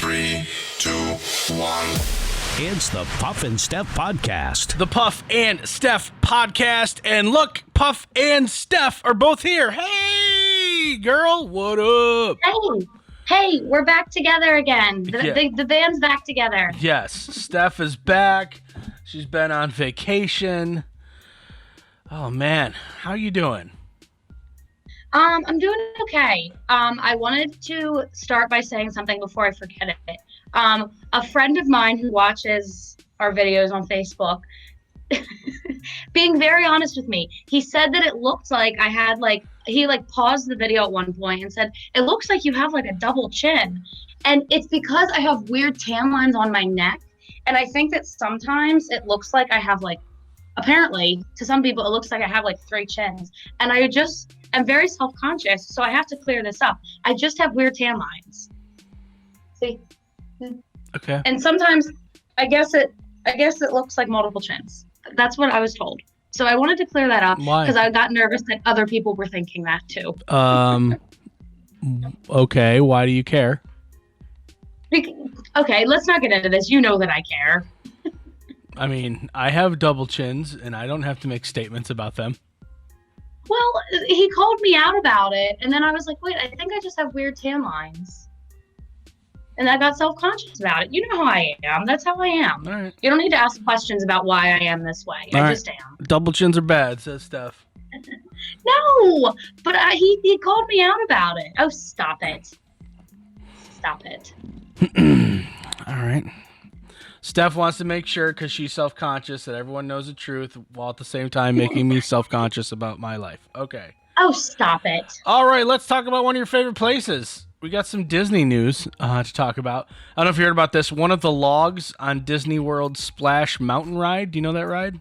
3, 2, 1. It's the Puff and Steph podcast. The Puff and Steph podcast. And look, Puff and Steph are both here. Hey, girl, what up? Hey, we're back together again. The band's back together. Yes, Steph is back. She's been on vacation. Oh, man. How you doing? I'm doing okay. I wanted to start by saying something before I forget it. A friend of mine who watches our videos on Facebook, being very honest with me, he said that it looked like I had he paused the video at one point and said, it looks like you have a double chin. And it's because I have weird tan lines on my neck. And I think that sometimes it looks like I have apparently to some people, it looks like I have 3 chins. And I'm very self-conscious, so I have to clear this up. I just have weird tan lines. See? Okay. And sometimes I guess it looks like multiple chins. That's what I was told. So I wanted to clear that up because I got nervous that other people were thinking that too. Okay, why do you care? Okay, let's not get into this. You know that I care. I mean, I have double chins and I don't have to make statements about them. Well, he called me out about it, and then I was like, wait, I think I just have weird tan lines. And I got self-conscious about it. You know how I am. That's how I am. All right. You don't need to ask questions about why I am this way. I just am. Double chins are bad, says Steph. No, but he called me out about it. Oh, stop it. Stop it. All right. Steph wants to make sure, because she's self-conscious, that everyone knows the truth, while at the same time making me self-conscious about my life. Okay. Oh, stop it. All right, let's talk about one of your favorite places. We got some Disney news to talk about. I don't know if you heard about this. One of the logs on Disney World's Splash Mountain ride. Do you know that ride?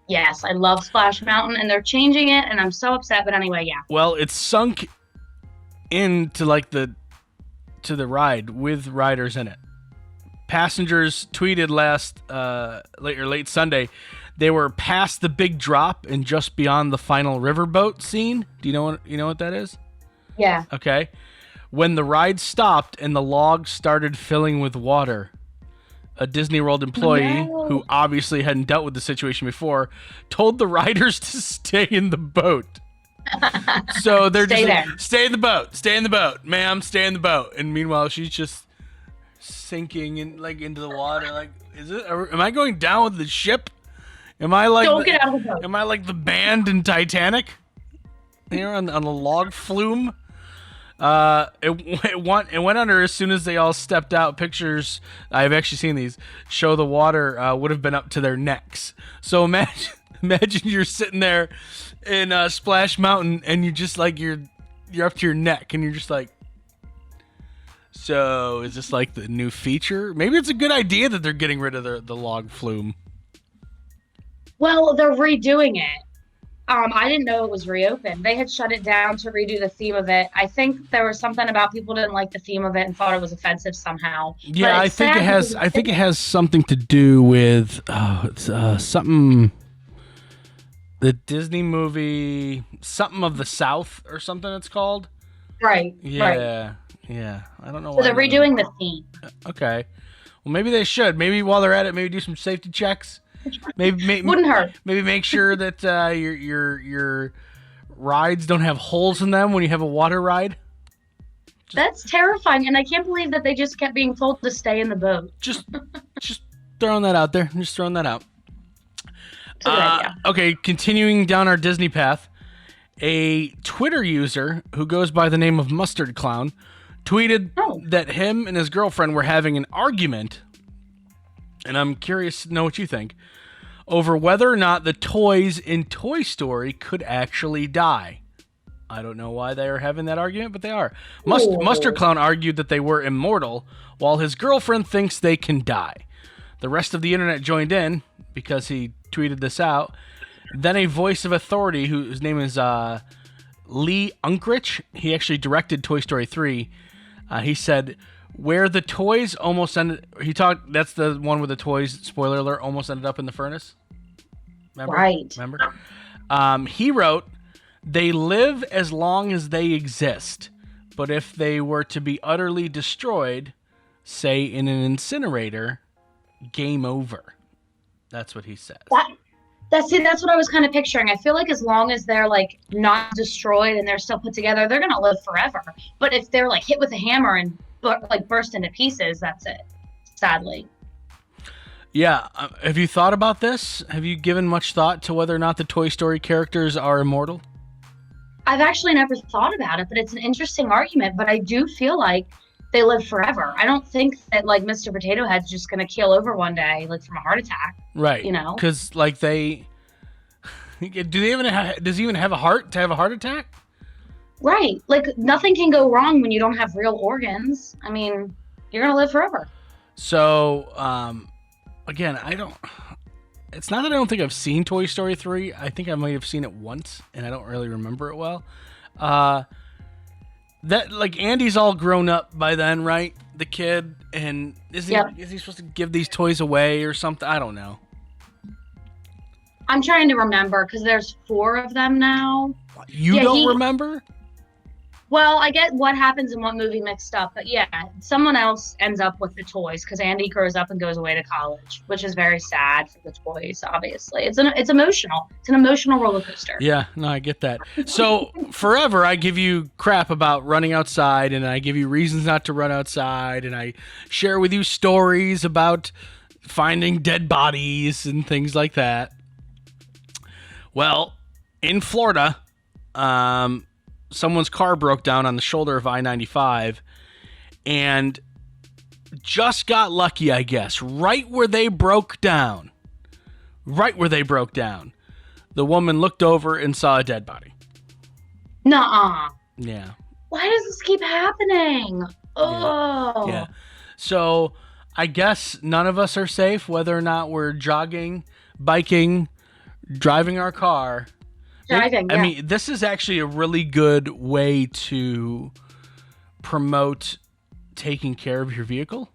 Yes, I love Splash Mountain, and they're changing it, and I'm so upset. But anyway, yeah. Well, it's sunk into to the ride with riders in it. Passengers tweeted late Sunday, they were past the big drop and just beyond the final riverboat scene. Do you know what that is? Yeah. Okay. When the ride stopped and the log started filling with water, a Disney World employee who obviously hadn't dealt with the situation before told the riders to stay in the boat. So they're stay in the boat, ma'am, stay in the boat. And meanwhile, she's just sinking into the water. Am I going down with the ship? Am I don't get out of the boat. Am I like the band in Titanic? Here on the log flume. It went under as soon as they all stepped out. Pictures, I've actually seen these, show the water would have been up to their necks. So imagine you're sitting there in Splash Mountain and you just you're up to your neck and you're just like, so is this the new feature? Maybe it's a good idea that they're getting rid of the log flume. Well, they're redoing it. I didn't know it was reopened. They had shut it down to redo the theme of it. I think there was something about people didn't like the theme of it and thought it was offensive somehow. Yeah, I think it has something to do with something. The Disney movie, something of the South or something. It's called. Right. Yeah. Right. Yeah. I don't know. So they're redoing the theme. Okay. Well, maybe they should. Maybe while they're at it, maybe do some safety checks. Maybe wouldn't hurt. Maybe make sure that your rides don't have holes in them when you have a water ride. That's terrifying, and I can't believe that they just kept being told to stay in the boat. Just throwing that out there. Just throwing that out. It's a good idea. Okay, continuing down our Disney path, a Twitter user who goes by the name of Mustard Clown tweeted that him and his girlfriend were having an argument, and I'm curious to know what you think, over whether or not the toys in Toy Story could actually die. I don't know why they are having that argument, but they are. Mustard Clown argued that they were immortal, while his girlfriend thinks they can die. The rest of the internet joined in because he tweeted this out. Then a voice of authority, whose name is Lee Unkrich, he actually directed Toy Story 3. He said, where the toys almost ended... That's the one where the toys, spoiler alert, almost ended up in the furnace. Remember? Right. Remember? He wrote, they live as long as they exist, but if they were to be utterly destroyed, say in an incinerator, game over. That's what he says. That's what I was kind of picturing. I feel like as long as they're like not destroyed and they're still put together, they're gonna live forever. But if they're like hit with a hammer and like burst into pieces, that's it. Sadly. Yeah. Have you thought about this? Have you given much thought to whether or not the Toy Story characters are immortal? I've actually never thought about it, but it's an interesting argument. But I do feel like they live forever. I don't think that like Mr. Potato Head's just gonna keel over one day, like from a heart attack. Right. You know? Because like does he even have a heart to have a heart attack? Right. Like nothing can go wrong when you don't have real organs. I mean, you're gonna live forever. So, again, it's not that I don't think I've seen Toy Story 3. I think I might have seen it once, and I don't really remember it well. That, like, Andy's all grown up by then, right? The kid, and is he supposed to give these toys away or something? I don't know. I'm trying to remember, because there's 4 of them now. You don't remember? Well, I get what happens in what movie mixed up, but yeah, someone else ends up with the toys because Andy grows up and goes away to college, which is very sad for the toys. Obviously, it's emotional. It's an emotional roller coaster. Yeah, no, I get that. So forever, I give you crap about running outside, and I give you reasons not to run outside, and I share with you stories about finding dead bodies and things like that. Well, in Florida, someone's car broke down on the shoulder of I-95 and just got lucky, I guess. Right where they broke down, the woman looked over and saw a dead body. Nuh-uh. Yeah. Why does this keep happening? Oh. Yeah. So I guess none of us are safe, whether or not we're jogging, biking, driving our car. Driving, I mean, this is actually a really good way to promote taking care of your vehicle.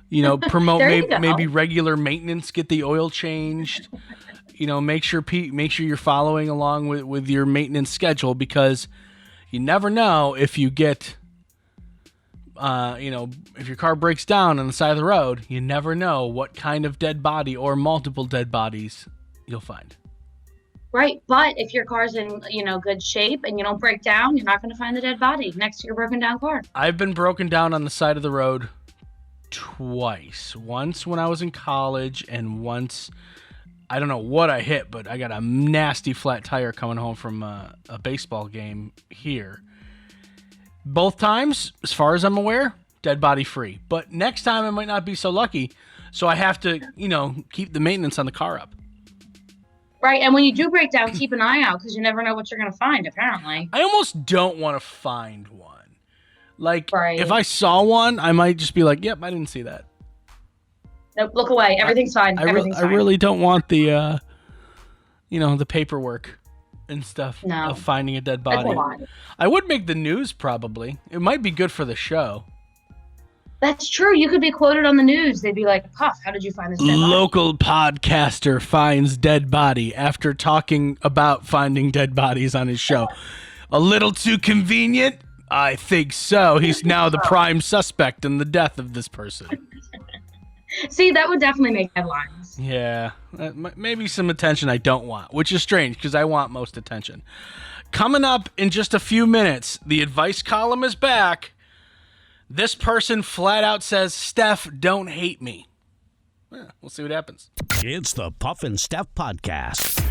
You know, promote maybe regular maintenance, get the oil changed. You know, make sure you're following along with your maintenance schedule, because you never know if you get, if your car breaks down on the side of the road, you never know what kind of dead body or multiple dead bodies you'll find. Right, but if your car's in, good shape and you don't break down, you're not going to find the dead body next to your broken down car. I've been broken down on the side of the road twice. Once when I was in college, and once, I don't know what I hit, but I got a nasty flat tire coming home from a baseball game here. Both times, as far as I'm aware, dead body free. But next time I might not be so lucky, so I have to, keep the maintenance on the car up. Right, and when you do break down, keep an eye out, because you never know what you're going to find, apparently. I almost don't want to find one. Like, right. If I saw one, I might just be like, yep, I didn't see that. Nope, look away. Everything's fine. Everything's fine. I really don't want the, the paperwork and stuff of finding a dead body. That's a lot. I would make the news, probably. It might be good for the show. That's true. You could be quoted on the news. They'd be like, Puff, how did you find this dead body? Local podcaster finds dead body after talking about finding dead bodies on his show. A little too convenient? I think so. He's now the prime suspect in the death of this person. See, that would definitely make headlines. Yeah. Maybe some attention I don't want, which is strange because I want most attention. Coming up in just a few minutes, the advice column is back. This person flat out says, Steph, don't hate me. Yeah, we'll see what happens. It's the Puff and Steph Podcast.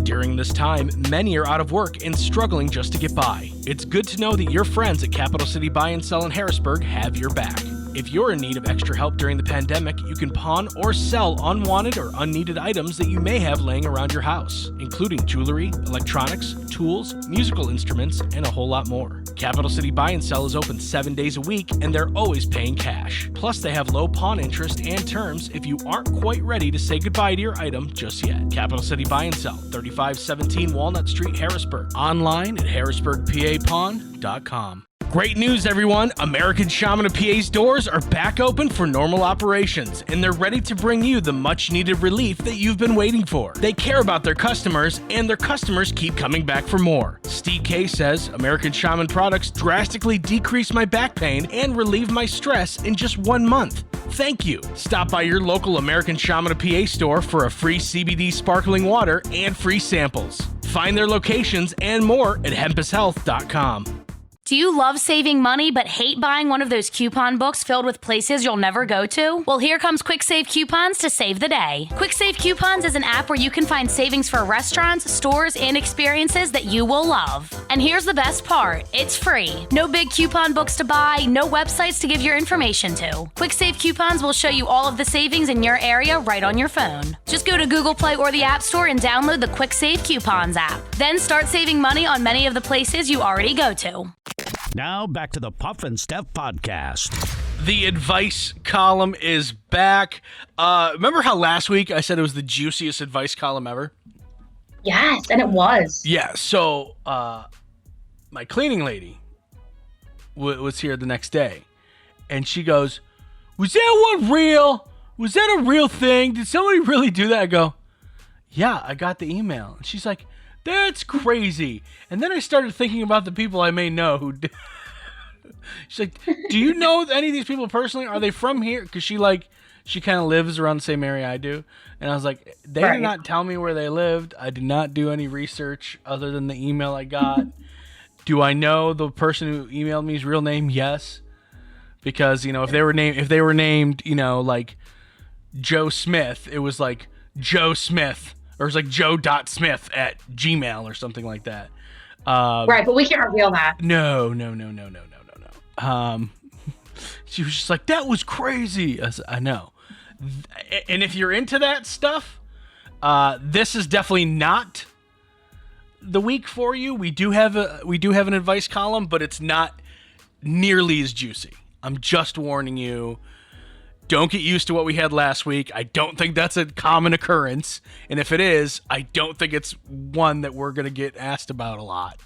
During this time, many are out of work and struggling just to get by. It's good to know that your friends at Capital City Buy and Sell in Harrisburg have your back. If you're in need of extra help during the pandemic, you can pawn or sell unwanted or unneeded items that you may have laying around your house, including jewelry, electronics, tools, musical instruments, and a whole lot more. Capital City Buy and Sell is open 7 days a week, and they're always paying cash. Plus, they have low pawn interest and terms if you aren't quite ready to say goodbye to your item just yet. Capital City Buy and Sell, 3517 Walnut Street, Harrisburg. Online at harrisburgpapawn.com. Great news, everyone. American Shaman of PA's doors are back open for normal operations, and they're ready to bring you the much-needed relief that you've been waiting for. They care about their customers, and their customers keep coming back for more. Steve K says, American Shaman products drastically decrease my back pain and relieve my stress in just 1 month. Thank you. Stop by your local American Shaman of PA store for a free CBD sparkling water and free samples. Find their locations and more at hempushealth.com. Do you love saving money but hate buying one of those coupon books filled with places you'll never go to? Well, here comes Quick Save Coupons to save the day. Quick Save Coupons is an app where you can find savings for restaurants, stores, and experiences that you will love. And here's the best part. It's free. No big coupon books to buy, no websites to give your information to. Quick Save Coupons will show you all of the savings in your area right on your phone. Just go to Google Play or the App Store and download the Quick Save Coupons app. Then start saving money on many of the places you already go to. Now back to the Puff and Steph podcast. The advice column is back. Remember how last week I said it was the juiciest advice column ever? Yes, and it was. Yeah, so my cleaning lady was here the next day, and she goes, was that one real? Was that a real thing? Did somebody really do that? I go, yeah, I got the email. And she's like, that's crazy. And then I started thinking about the people I may know who did. She's like, do you know any of these people personally? Are they from here? Because she kind of lives around the same area I do. And I was like, they did not tell me where they lived. I did not do any research other than the email I got. Do I know the person who emailed me's real name? Yes. Because, if they were named, like Joe Smith, it was like Joe Smith. Or it's like joe.smith at gmail or something like that. Right, but we can't reveal that. No. She was just like, that was crazy. I know. And if you're into that stuff, this is definitely not the week for you. We do have an advice column, but it's not nearly as juicy. I'm just warning you. Don't get used to what we had last week. I don't think that's a common occurrence. And if it is, I don't think it's one that we're going to get asked about a lot.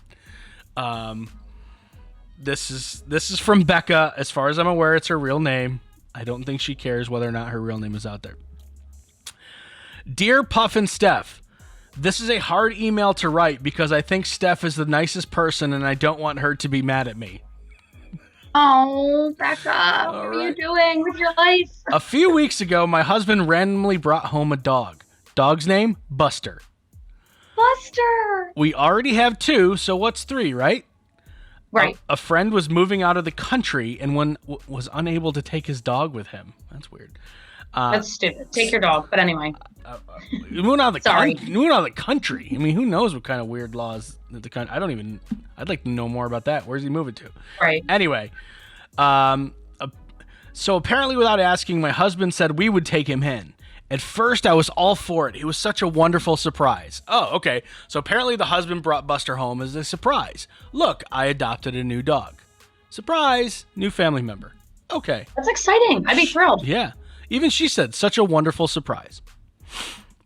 This is from Becca. As far as I'm aware, it's her real name. I don't think she cares whether or not her real name is out there. Dear Puff and Steph, this is a hard email to write because I think Steph is the nicest person and I don't want her to be mad at me. Oh, Becca, what are you doing with your life? A few weeks ago, my husband randomly brought home a dog. Dog's name? Buster. Buster! We already have 2, so what's 3, right? Right. A friend was moving out of the country and was unable to take his dog with him. That's weird. That's stupid. Take your dog, but anyway. Moving out of the country. I mean, who knows what kind of weird laws that the country... I'd like to know more about that. Where's he moving to? Right. Anyway, so apparently without asking, my husband said we would take him in. At first, I was all for it. It was such a wonderful surprise. Oh, okay. So apparently the husband brought Buster home as a surprise. Look, I adopted a new dog. Surprise, new family member. Okay. That's exciting. I'd be thrilled. Yeah. Even she said, such a wonderful surprise.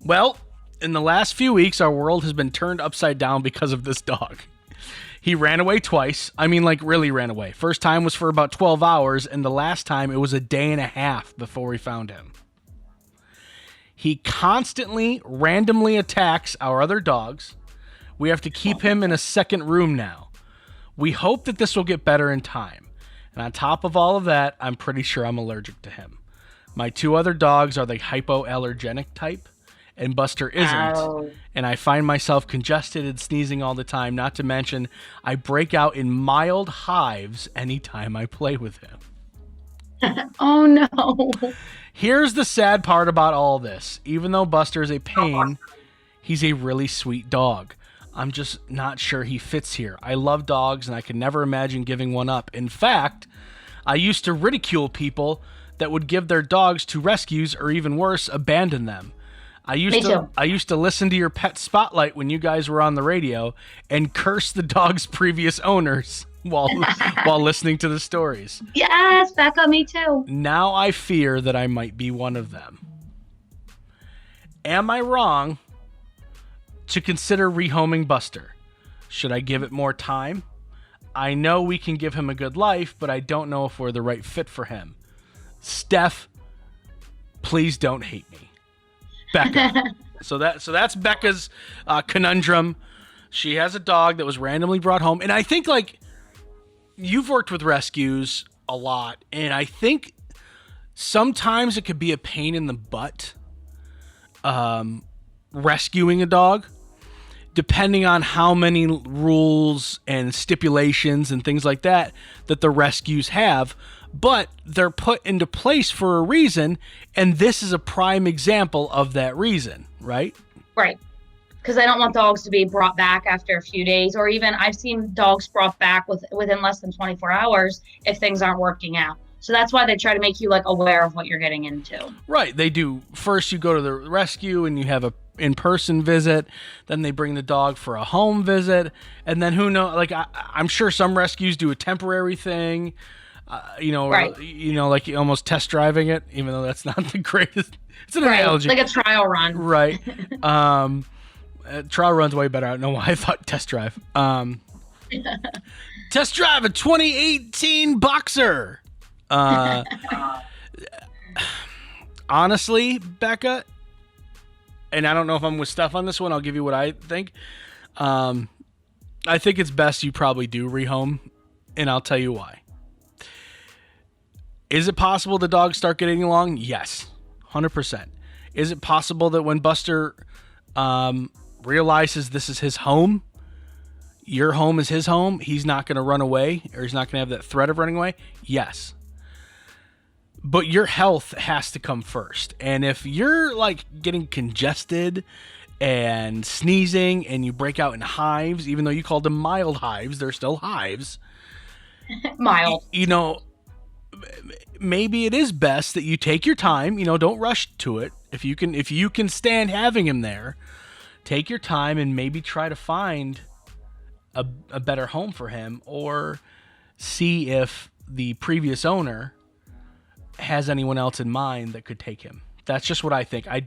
Well, in the last few weeks, our world has been turned upside down because of this dog. He ran away twice. I mean, like, really ran away. First time was for about 12 hours, and the last time it was a day and a half before we found him. He constantly, randomly attacks our other dogs. We have to keep him in a second room now. We hope that this will get better in time. And on top of all of that, I'm pretty sure I'm allergic to him. My 2 other dogs are the hypoallergenic type, and Buster isn't. Ow. And I find myself congested and sneezing all the time, not to mention I break out in mild hives anytime I play with him. Oh, no. Here's the sad part about all this. Even though Buster is a pain, he's a really sweet dog. I'm just not sure he fits here. I love dogs, and I could never imagine giving one up. In fact, I used to ridicule people that would give their dogs to rescues or even worse, abandon them. I used to listen to your Pet Spotlight when you guys were on the radio and curse the dog's previous owners while listening to the stories. Yes, Becca, me too. Now I fear that I might be one of them. Am I wrong to consider rehoming Buster? Should I give it more time? I know we can give him a good life, but I don't know if we're the right fit for him. Steph, please don't hate me. Becca. So that's Becca's conundrum. She has a dog that was randomly brought home. And I think, like, you've worked with rescues a lot, and I think sometimes it could be a pain in the butt rescuing a dog, depending on how many rules and stipulations and things like that the rescues have. But they're put into place for a reason, and this is a prime example of that reason, right? Right. Because I don't want dogs to be brought back after a few days, or even I've seen dogs brought back within less than 24 hours if things aren't working out. So that's why they try to make you like aware of what you're getting into. Right. They do. First, you go to the rescue and you have a in-person visit. Then they bring the dog for a home visit, and then who knows? Like I'm sure some rescues do a temporary thing. Right. Like almost test driving it, even though that's not the greatest. It's an analogy, like a trial run. Right. Trial run's way better. I don't know why I thought test drive. Test drive a 2018 Boxer. Honestly, Becca, and I don't know if I'm with Steph on this one. I'll give you what I think. I think it's best you probably do rehome, and I'll tell you why. Is it possible the dogs start getting along? Yes, 100%. Is it possible that when Buster realizes this is his home, your home is his home, he's not going to run away, or he's not going to have that threat of running away? Yes. But your health has to come first. And if you're like getting congested and sneezing and you break out in hives, even though you called them mild hives, they're still hives. Mild. Maybe it is best that you take your time, don't rush to it. If you can stand having him there, take your time and maybe try to find a better home for him, or see if the previous owner has anyone else in mind that could take him. That's just what I think. I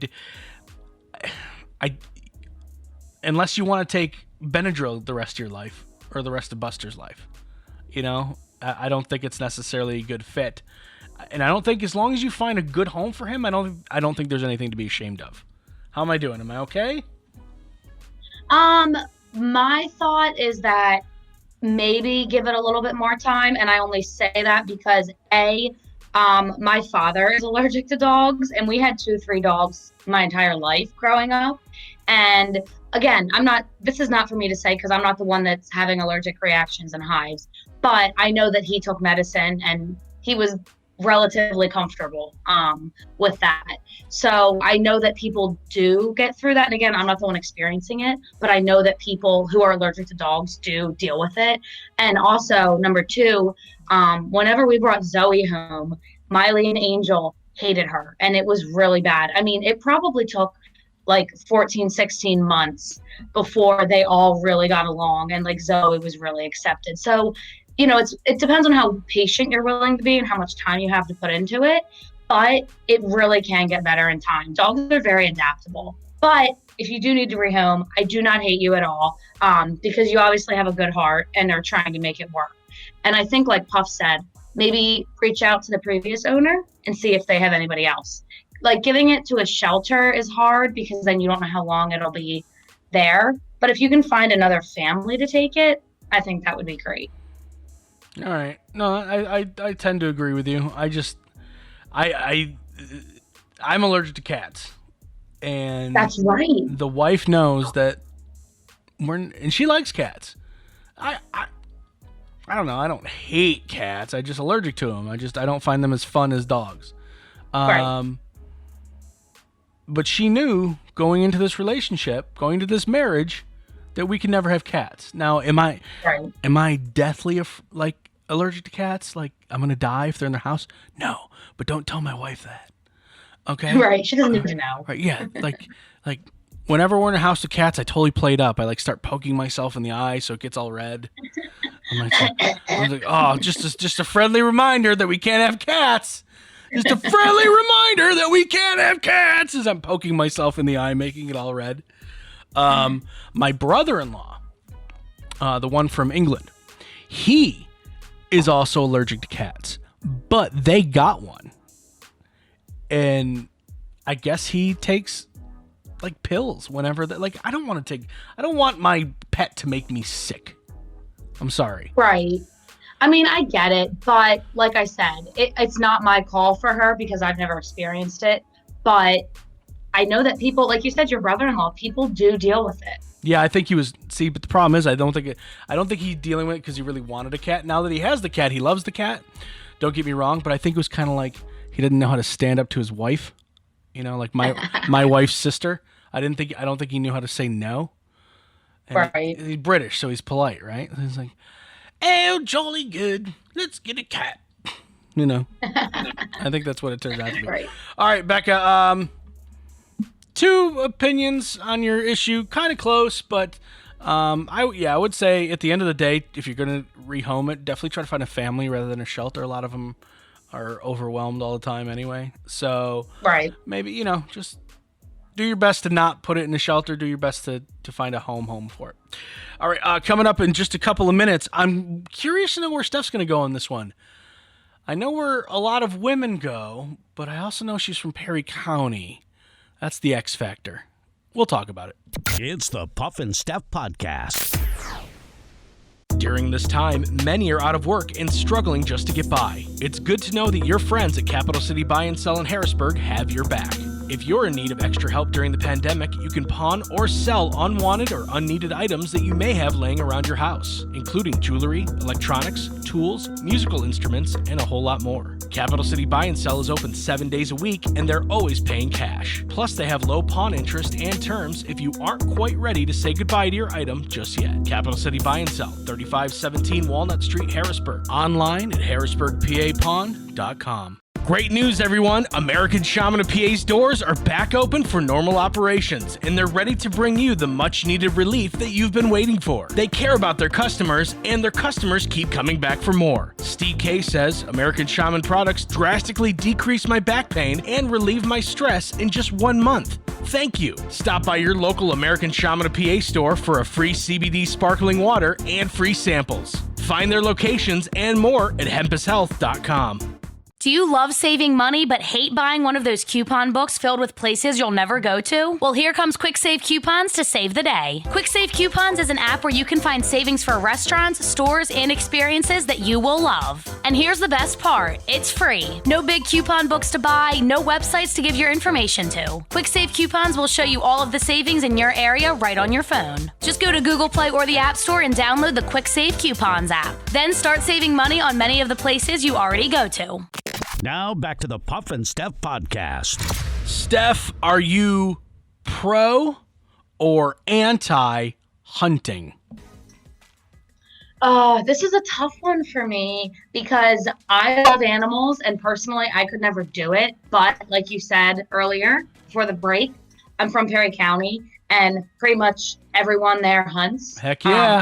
unless you want to take Benadryl the rest of your life, or the rest of Buster's life, I don't think it's necessarily a good fit. And I don't think, as long as you find a good home for him, I don't think there's anything to be ashamed of. How am I doing? Am I okay? My thought is that maybe give it a little bit more time, and I only say that because my father is allergic to dogs, and we had 2-3 dogs my entire life growing up. And again, this is not for me to say because I'm not the one that's having allergic reactions and hives, but I know that he took medicine and he was relatively comfortable with that. So I know that people do get through that. And again, I'm not the one experiencing it, but I know that people who are allergic to dogs do deal with it. And also, number 2, whenever we brought Zoe home, Miley and Angel hated her, and it was really bad. I mean, it probably took like 14, 16 months before they all really got along, and like Zoe was really accepted. So it depends on how patient you're willing to be and how much time you have to put into it, but it really can get better in time. Dogs are very adaptable. But if you do need to rehome, I do not hate you at all, because you obviously have a good heart and are trying to make it work. And I think, like Puff said, maybe reach out to the previous owner and see if they have anybody else. Like, giving it to a shelter is hard because then you don't know how long it'll be there. But if you can find another family to take it, I think that would be great. All right. No, I tend to agree with you. I'm allergic to cats, and that's right. The wife knows that and she likes cats. I don't know. I don't hate cats. I'm just allergic to them. I don't find them as fun as dogs. Right. But she knew going into this relationship, going to this marriage, that we could never have cats. Now, am I deathly allergic to cats? Like, I'm gonna die if they're in their house? No, but don't tell my wife that. Okay. Right. She doesn't need to know. Right. Yeah. Like whenever we're in a house with cats, I totally played up. I start poking myself in the eye so it gets all red. I'm like, oh, just a friendly reminder that we can't have cats. Just a friendly reminder that we can't have cats, as I'm poking myself in the eye, making it all red. My brother-in-law, the one from England, He is also allergic to cats, but they got one. And I guess he takes like pills whenever I don't want my pet to make me sick. I'm sorry. Right. I mean, I get it, but like I said, it's not my call for her because I've never experienced it. But I know that people, like you said, your brother-in-law, people do deal with it. Yeah, I think he was. See, but the problem is, I don't think he's dealing with it because he really wanted a cat. Now that he has the cat, he loves the cat. Don't get me wrong, but I think it was kind of like he didn't know how to stand up to his wife. You know, like my wife's sister. I don't think he knew how to say no. And right. He's British, so he's polite, right? He's like, "Oh, jolly good. Let's get a cat." You know, I think that's what it turns out to be. Right. All right, Becca. 2 opinions on your issue, kind of close, but I would say at the end of the day, if you're going to rehome it, definitely try to find a family rather than a shelter. A lot of them are overwhelmed all the time anyway. So right. Maybe, just do your best to not put it in a shelter. Do your best to find a home for it. All right, coming up in just a couple of minutes, I'm curious to know where Steph's going to go on this one. I know where a lot of women go, but I also know she's from Perry County. That's the X factor. We'll talk about it. It's the Puff and Steph Podcast. During this time, many are out of work and struggling just to get by. It's good to know that your friends at Capital City Buy and Sell in Harrisburg have your back. If you're in need of extra help during the pandemic, you can pawn or sell unwanted or unneeded items that you may have laying around your house, including jewelry, electronics, tools, musical instruments, and a whole lot more. Capital City Buy and Sell is open 7 days a week, and they're always paying cash. Plus, they have low pawn interest and terms if you aren't quite ready to say goodbye to your item just yet. Capital City Buy and Sell, 3517 Walnut Street, Harrisburg. Online at harrisburgpapawn.com. Great news, everyone! American Shaman of PA's doors are back open for normal operations, and they're ready to bring you the much-needed relief that you've been waiting for. They care about their customers, and their customers keep coming back for more. Steve K says, American Shaman products drastically decrease my back pain and relieve my stress in just 1 month. Thank you. Stop by your local American Shaman of PA store for a free CBD sparkling water and free samples. Find their locations and more at hempushealth.com. Do you love saving money but hate buying one of those coupon books filled with places you'll never go to? Well, here comes Quick Save Coupons to save the day. Quick Save Coupons is an app where you can find savings for restaurants, stores, and experiences that you will love. And here's the best part, it's free. No big coupon books to buy, no websites to give your information to. Quick Save Coupons will show you all of the savings in your area right on your phone. Just go to Google Play or the App Store and download the Quick Save Coupons app. Then start saving money on many of the places you already go to. Now back to the Puff and Steph Podcast. Steph, are you pro or anti hunting? This is a tough one for me because I love animals and personally I could never do it. But like you said earlier before the break, I'm from Perry County and pretty much everyone there hunts. Heck yeah.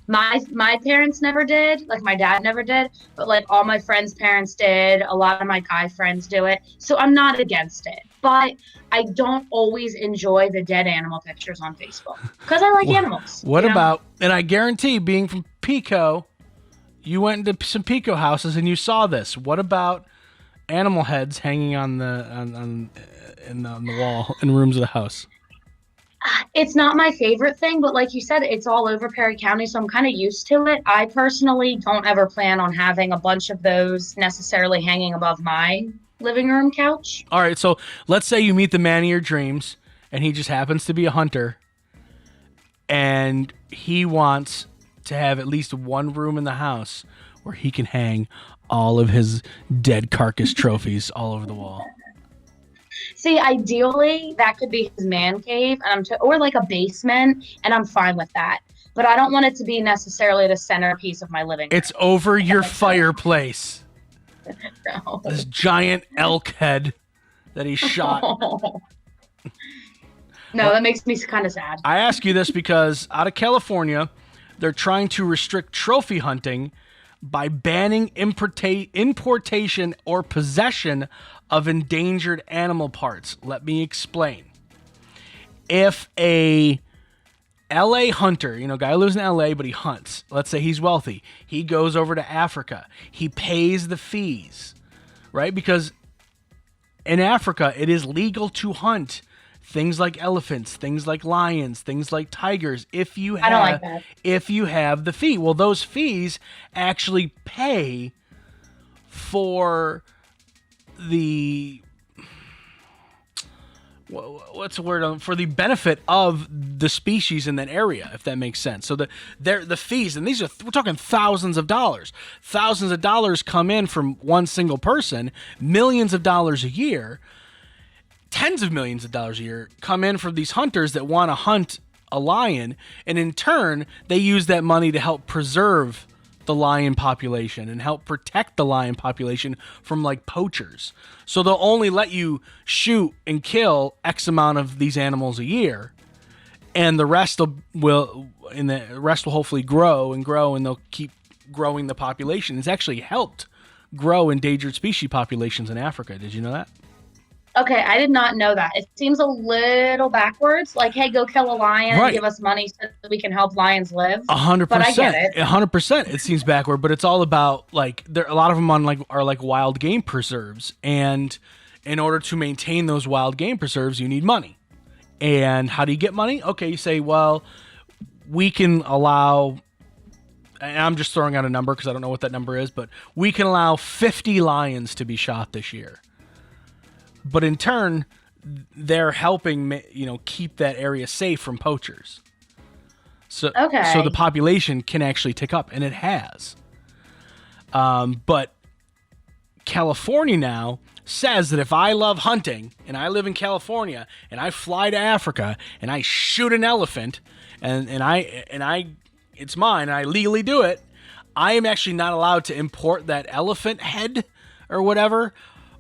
My parents never did, like my dad never did, but like all my friends' parents did. A lot of my guy friends do it. So I'm not against it, but I don't always enjoy the dead animal pictures on Facebook because I like animals. What about, and I guarantee being from Pico, you went into some Pico houses and you saw this. What about animal heads hanging on the wall in rooms of the house? It's not my favorite thing, but like you said, it's all over Perry County, so I'm kind of used to it. I personally don't ever plan on having a bunch of those necessarily hanging above my living room couch. All right, so let's say you meet the man of your dreams, and he just happens to be a hunter, and he wants to have at least one room in the house where he can hang all of his dead carcass trophies all over the wall. See, ideally, that could be his man cave, or like a basement, and I'm fine with that. But I don't want it to be necessarily the centerpiece of my living room. It's over your fireplace. No. This giant elk head that he shot. No, that makes me kind of sad. I ask you this because out of California, they're trying to restrict trophy hunting by banning importation or possession of endangered animal parts. Let me explain. If a LA hunter, guy who lives in LA, but he hunts. Let's say he's wealthy. He goes over to Africa. He pays the fees, right? Because in Africa, it is legal to hunt things like elephants, things like lions, things like tigers. If you have, I don't like that. If you have the fee, well, those fees actually pay for the what's the word for the benefit of the species in that area, if that makes sense. So the fees, and we're talking thousands of dollars come in from one single person, millions of dollars a year, tens of millions of dollars a year come in from these hunters that want to hunt a lion, and in turn they use that money to help preserve the lion population and help protect the lion population from like poachers. So they'll only let you shoot and kill X amount of these animals a year, and the rest will hopefully grow, and they'll keep growing the population. It's actually helped grow endangered species populations in Africa. Did you know that? Okay, I did not know that. It seems a little backwards. Like, hey, go kill a lion and give us money so that we can help lions live. 100%. But I get it. 100%. It seems backward, but it's all about a lot of them are wild game preserves, and in order to maintain those wild game preserves, you need money. And how do you get money? Okay, you say, well, we can allow, and I'm just throwing out a number because I don't know what that number is, but we can allow 50 lions to be shot this year. But in turn, they're helping, keep that area safe from poachers. So the population can actually tick up, and it has. But California now says that if I love hunting and I live in California and I fly to Africa and I shoot an elephant and it's mine and I legally do it, I am actually not allowed to import that elephant head or whatever,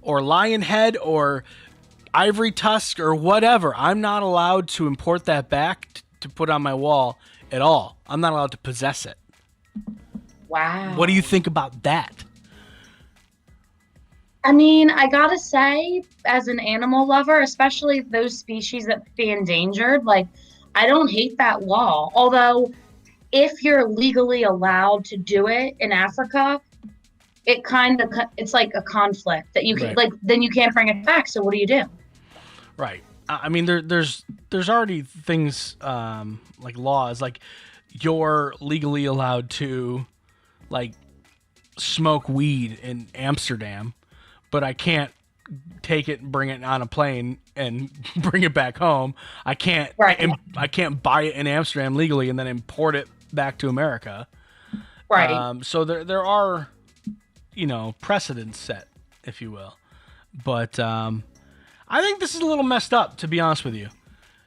or lion head, or ivory tusk, or whatever. I'm not allowed to import that back to put on my wall at all. I'm not allowed to possess it. Wow. What do you think about that? I mean, I gotta say, as an animal lover, especially those species that be endangered, I don't hate that law. Although, if you're legally allowed to do it in Africa, it's like a conflict that you can, then you can't bring it back. So what do you do? Right. I mean, there's already things like laws, like you're legally allowed to smoke weed in Amsterdam, but I can't take it and bring it on a plane and bring it back home. I can't buy it in Amsterdam legally and then import it back to America. Right. So there are, precedents set, if you will. But I think this is a little messed up, to be honest with you.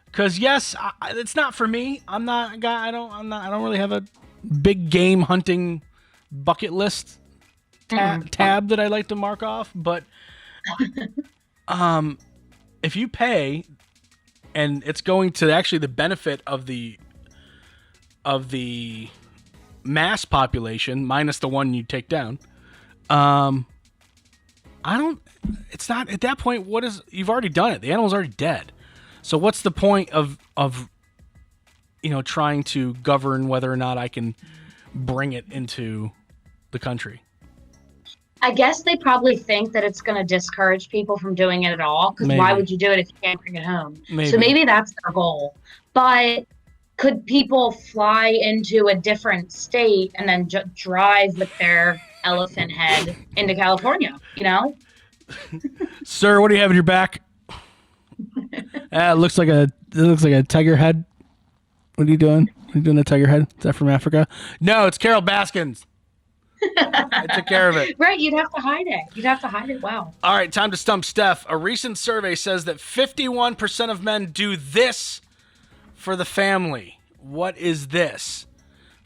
Because yes, it's not for me. I'm not a guy. I don't really have a big game hunting bucket list tab that I like to mark off. But if you pay, and it's going to actually the benefit of the mass population minus the one you take down. It's not at that point. You've already done it. The animal's already dead. So what's the point of trying to govern whether or not I can bring it into the country? I guess they probably think that it's going to discourage people from doing it at all. Because why would you do it if you can't bring it home? So maybe that's their goal. But could people fly into a different state and then drive with their elephant head into California? Sir, what do you have in your back? It looks like a tiger head. What are you doing? Are you doing a tiger head? Is that from Africa? No, it's Carol Baskins. I took care of it. Right, you'd have to hide it. Wow. All right, time to stump Steph. A recent survey says that 51% of men do this for the family. What is this?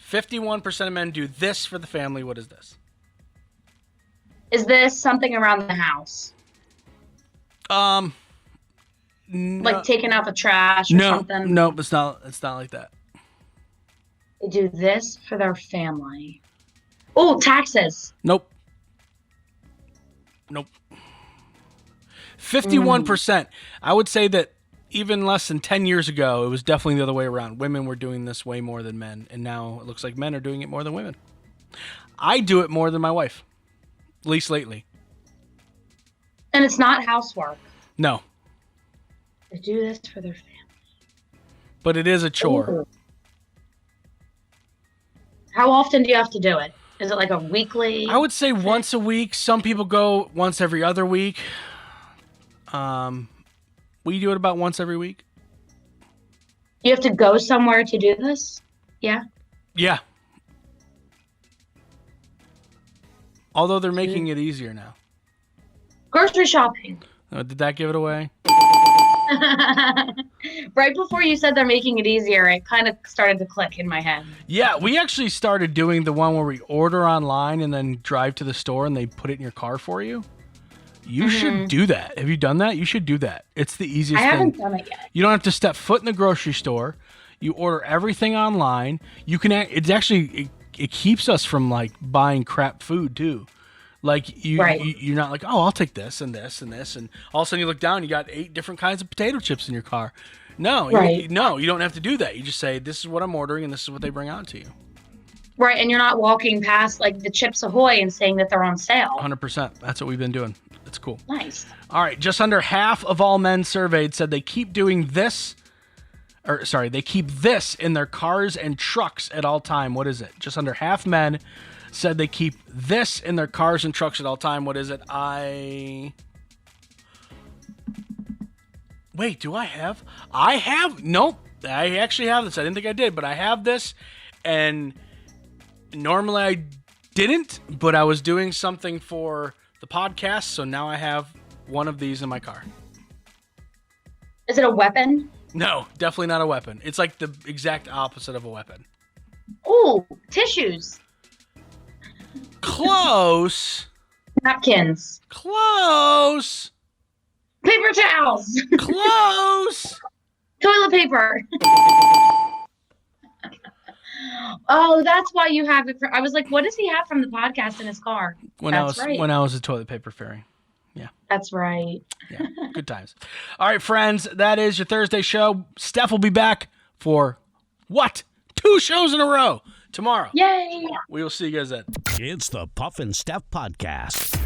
51% of men do this for the family. What is this? Is this something around the house? No, like taking out the trash or something? No, it's not like that. They do this for their family. Oh, taxes. Nope. 51%. I would say that even less than 10 years ago, it was definitely the other way around. Women were doing this way more than men, and now it looks like men are doing it more than women. I do it more than my wife, at least lately. And it's not housework. No. They do this for their family. But it is a chore. Ooh. How often do you have to do it? Is it like a weekly? I would say once a week. Some people go once every other week. We do it about once every week. You have to go somewhere to do this? Yeah. Yeah. Although they're making it easier now. Grocery shopping. Did that give it away? Right before you said they're making it easier, it kind of started to click in my head. Yeah, we actually started doing the one where we order online and then drive to the store and they put it in your car for you. You should do that. Have you done that? You should do that. It's the easiest thing. I haven't done it yet. You don't have to step foot in the grocery store. You order everything online. You can. It's actually it keeps us from like buying crap food too. Like you're not like, oh, I'll take this and this and this, and all of a sudden you look down, you got 8 different kinds of potato chips in your car. No, you don't have to do that. You just say, this is what I'm ordering, and this is what they bring out to you. Right, and you're not walking past like the Chips Ahoy and saying that they're on sale. 100%. That's what we've been doing. It's cool. Nice. All right, just under half of all men surveyed said they keep doing this. They keep this in their cars and trucks at all time. What is it? Just under half men said they keep this in their cars and trucks at all time. What is it? Wait, do I have? Nope. I actually have this. I didn't think I did, but I have this. And normally I didn't, but I was doing something for the podcast, so now I have one of these in my car. Is it a weapon? No, definitely not a weapon. It's like the exact opposite of a weapon. Ooh, tissues. Close. Napkins. Close. Paper towels. Close. Toilet paper. Oh, that's why you have it. I was like, what does he have from the podcast in his car? When I was a toilet paper fairy. Yeah. That's right. Yeah. Good times. All right, friends, that is your Thursday show. Steph will be back for what? 2 shows in a row tomorrow. Yay. We will see you guys then. It's the Puff and Steph Podcast.